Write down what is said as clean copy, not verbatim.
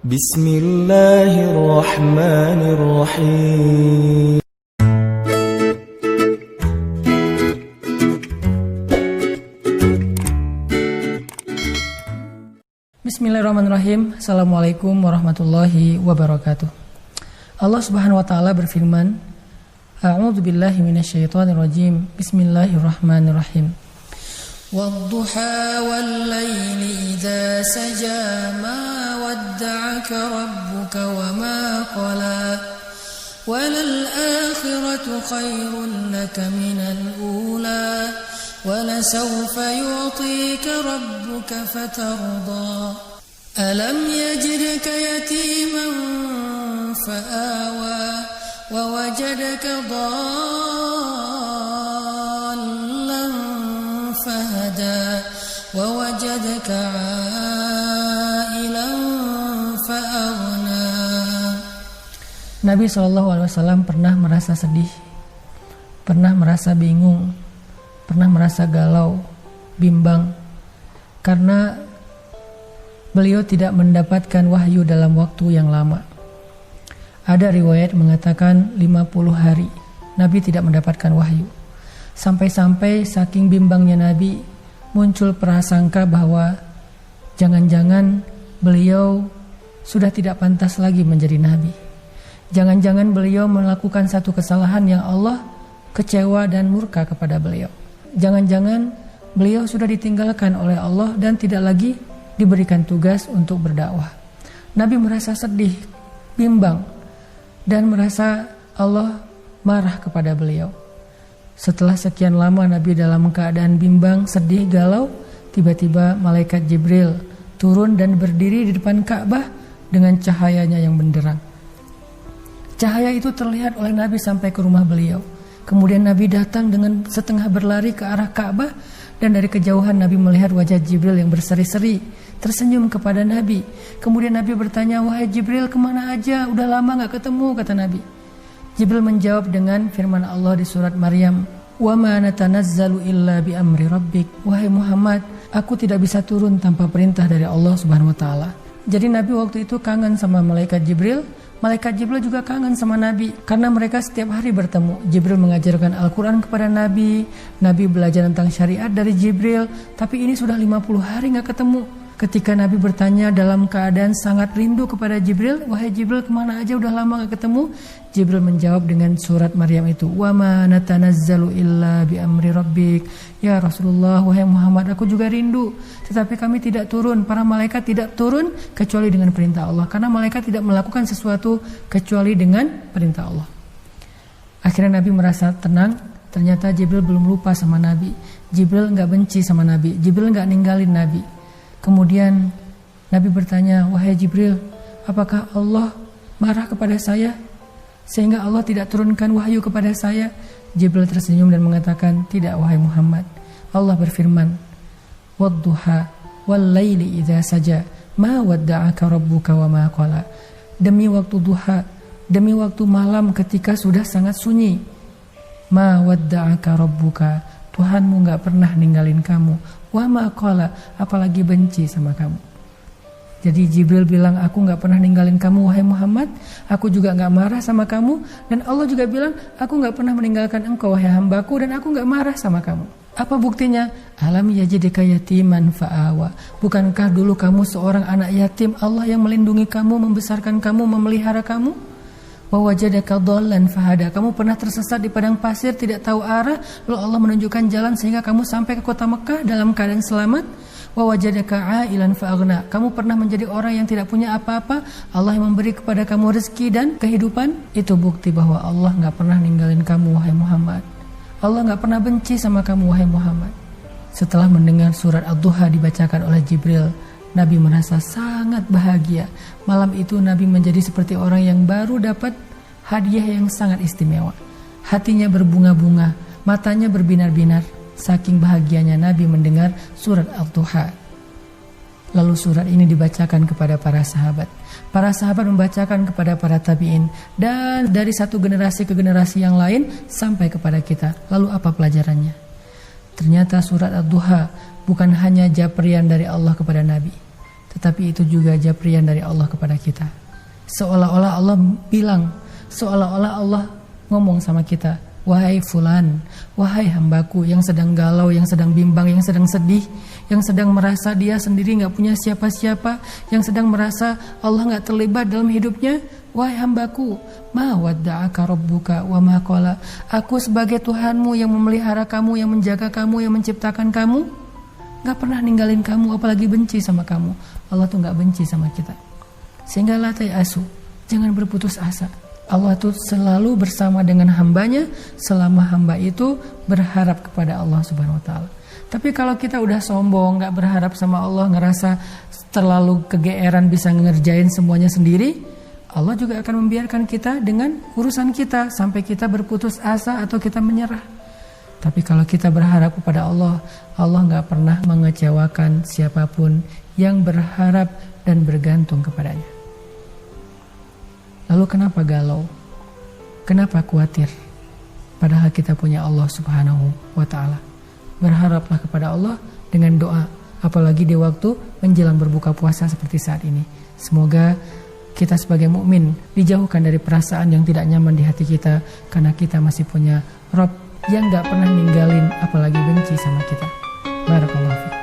Bismillahirrahmanirrahim. Bismillahirrahmanirrahim. Assalamualaikum warahmatullahi wabarakatuh. Allah Subhanahu wa taala berfirman, A'udzu billahi minasyaitonir rajim. Bismillahirrahmanirrahim. Wadduha wal laili idza saja ma wadda'aka rabbuka wa ma qala walal akhiratu khairun laka minal ula walasawfa yu'tika rabbuka fatarda alam yajidka yatiman fa'awa ووجدك ضالا فهدى ووجدك عائلا فأغنى. Nabi SAW pernah merasa sedih, pernah merasa bingung, pernah merasa galau, bimbang, karena beliau tidak mendapatkan wahyu dalam waktu yang lama. Ada riwayat mengatakan 50 hari Nabi tidak mendapatkan wahyu. Sampai-sampai saking bimbangnya Nabi, muncul prasangka bahwa jangan-jangan beliau sudah tidak pantas lagi menjadi Nabi. Jangan-jangan beliau melakukan satu kesalahan yang Allah kecewa dan murka kepada beliau. Jangan-jangan beliau sudah ditinggalkan oleh Allah dan tidak lagi diberikan tugas untuk berdakwah. Nabi merasa sedih, bimbang, dan merasa Allah marah kepada beliau. Setelah sekian lama Nabi dalam keadaan bimbang, sedih, galau, tiba-tiba malaikat Jibril turun dan berdiri di depan Ka'bah dengan cahayanya yang benderang. Cahaya itu terlihat oleh Nabi sampai ke rumah beliau. Kemudian Nabi datang dengan setengah berlari ke arah Ka'bah, dan dari kejauhan Nabi melihat wajah Jibril yang berseri-seri, tersenyum kepada Nabi. Kemudian Nabi bertanya, "Wahai Jibril, kemana aja? Udah lama gak ketemu," kata Nabi. Jibril menjawab dengan firman Allah di surat Maryam, "Wa ma natanazzalu illa bi amri rabbik." Wahai Muhammad, aku tidak bisa turun tanpa perintah dari Allah Subhanahu wa taala. Jadi Nabi waktu itu kangen sama malaikat Jibril. Malaikat Jibril juga kangen sama Nabi karena mereka setiap hari bertemu. Jibril mengajarkan Al-Quran kepada Nabi. Nabi belajar tentang syariat dari Jibril. Tapi ini sudah 50 hari gak ketemu. Ketika Nabi bertanya dalam keadaan sangat rindu kepada Jibril, "Wahai Jibril, kemana aja udah lama gak ketemu?" Jibril menjawab dengan surat Maryam itu, "Wa ma natanazzalu illa bi amri rabbik." Ya Rasulullah, wahai Muhammad, aku juga rindu, tetapi kami tidak turun, para malaikat tidak turun kecuali dengan perintah Allah, karena malaikat tidak melakukan sesuatu kecuali dengan perintah Allah. Akhirnya Nabi merasa tenang. Ternyata Jibril belum lupa sama Nabi. Jibril gak benci sama Nabi. Jibril gak ninggalin Nabi. Kemudian Nabi bertanya, "Wahai Jibril, apakah Allah marah kepada saya sehingga Allah tidak turunkan wahyu kepada saya?" Jibril tersenyum dan mengatakan, "Tidak, wahai Muhammad. Allah berfirman, Wadduha wal laili idza saja ma wadda'aka rabbuka wa ma qala." Demi waktu duha, demi waktu malam ketika sudah sangat sunyi, ma wadda'aka rabbuka, Tuhanmu gak pernah ninggalin kamu, wa ma qala, apalagi benci sama kamu. Jadi Jibril bilang, aku gak pernah ninggalin kamu wahai Muhammad, aku juga gak marah sama kamu, dan Allah juga bilang, aku gak pernah meninggalkan engkau wahai hambaku, dan aku gak marah sama kamu. Apa buktinya? Alam yajidka yatiman fa'awa. Bukankah dulu kamu seorang anak yatim, Allah yang melindungi kamu, membesarkan kamu, memelihara kamu? Wa wajadaka dhallan fahada. Kamu pernah tersesat di padang pasir, tidak tahu arah, lalu Allah menunjukkan jalan sehingga kamu sampai ke kota Mekah dalam keadaan selamat. Wa wajadaka ailan fa'aghna. Kamu pernah menjadi orang yang tidak punya apa-apa, Allah yang memberi kepada kamu rezeki dan kehidupan. Itu bukti bahwa Allah gak pernah ninggalin kamu wahai Muhammad. Allah gak pernah benci sama kamu wahai Muhammad. Setelah mendengar surat Ad-Duha dibacakan oleh Jibril, Nabi merasa sangat bahagia. Malam itu Nabi menjadi seperti orang yang baru dapat hadiah yang sangat istimewa. Hatinya berbunga-bunga, matanya berbinar-binar. Saking bahagianya Nabi mendengar surat Ad-Duha. Lalu surat ini dibacakan kepada para sahabat. Para sahabat membacakan kepada para tabi'in. Dan dari satu generasi ke generasi yang lain sampai kepada kita. Lalu apa pelajarannya? Ternyata surat Ad-Duha bukan hanya japrian dari Allah kepada Nabi, Tetapi itu juga japrian dari Allah kepada kita. Seolah-olah Allah bilang, seolah-olah Allah ngomong sama kita, wahai fulan, wahai hambaku yang sedang galau, yang sedang bimbang, yang sedang sedih, yang sedang merasa dia sendiri gak punya siapa-siapa, yang sedang merasa Allah gak terlibat dalam hidupnya. Wahai hambaku, ma wadda'aka rabbuka wa ma qala. Aku sebagai Tuhanmu yang memelihara kamu, yang menjaga kamu, yang menciptakan kamu, gak pernah ninggalin kamu, apalagi benci sama kamu. Allah tuh gak benci sama kita. Sehingga la tayasu, jangan berputus asa. Allah tuh selalu bersama dengan hambanya selama hamba itu berharap kepada Allah Subhanahu wa ta'ala. Tapi kalau kita udah sombong, gak berharap sama Allah, ngerasa terlalu kegeeran bisa ngerjain semuanya sendiri, Allah juga akan membiarkan kita dengan urusan kita sampai kita berputus asa atau kita menyerah. Tapi kalau kita berharap kepada Allah, Allah gak pernah mengecewakan siapapun yang berharap dan bergantung kepadanya. Lalu kenapa galau? Kenapa khawatir? Padahal kita punya Allah Subhanahu wa ta'ala. Berharaplah kepada Allah dengan doa, apalagi di waktu menjelang berbuka puasa seperti saat ini. Semoga kita sebagai mukmin dijauhkan dari perasaan yang tidak nyaman di hati kita, karena kita masih punya Rabb yang gak pernah ninggalin apalagi benci sama kita. Barakallahu fiik.